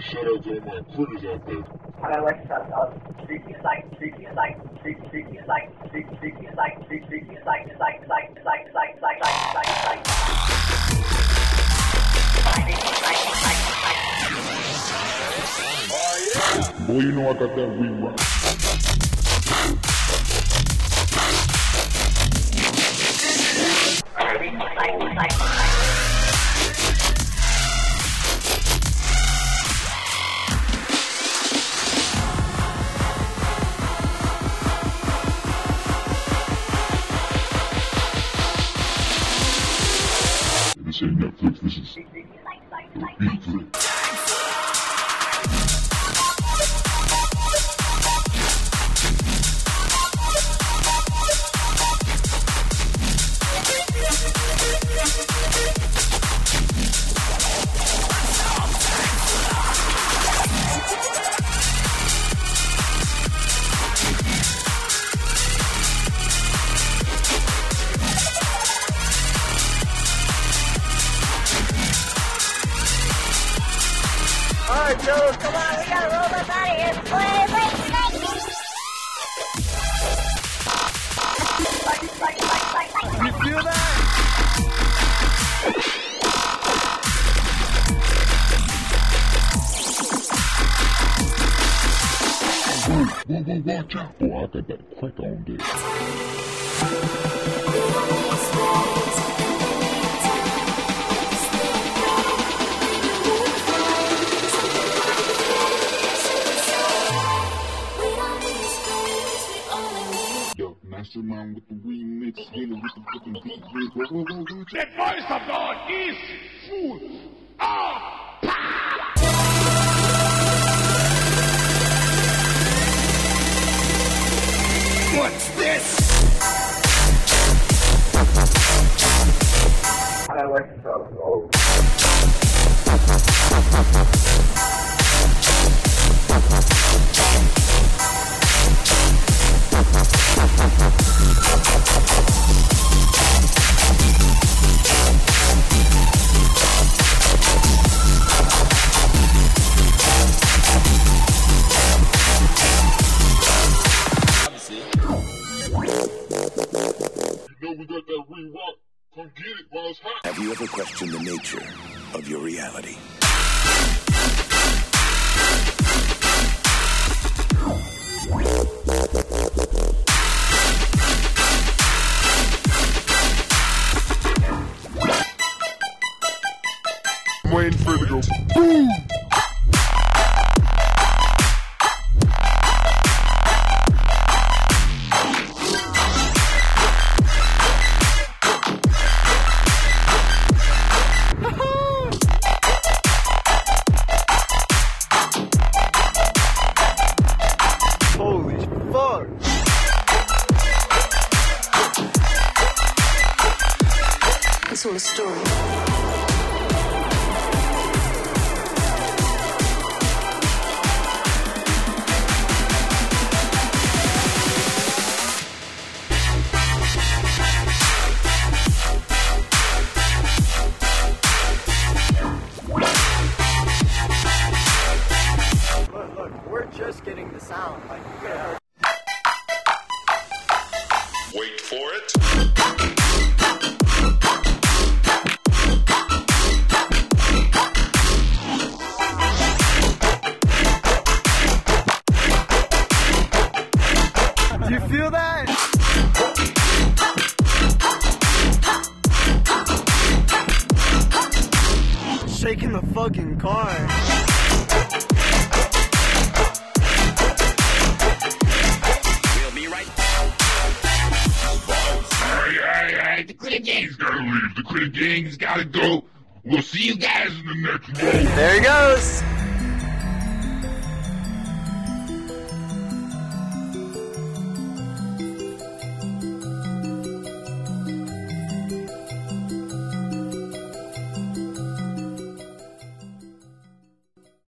Shout out to all my critters out there. I like that. Treaty is like, treaty is like, treaty is like, treaty is like, treaty is like, is like, is like, is like, is like, is like, is like, is like. Oh yeah! Boy, you know I got that rerun. This ain't Netflix, this is Netflix. Alright, Joe, come on, we gotta roll this out of here. Wait. You feel that? Whoa, watch out. Boy, I got that crack on there. Mastermind with the remix, with the fucking beat. The voice of God is full of power. What's this? I like that. We got that re-rock. Come get it while it's hot. Have you ever questioned the nature of your reality? I'm waiting for it to go boom! Holy fuck! It's all a story. Look, we're just getting the sound. Like, you could have heard. Wait for it. Do you feel that? Shaking the fucking car. We'll be right back. The critter gang's gotta leave. The critter gang's gotta go. We'll see you guys in the next one. There he goes.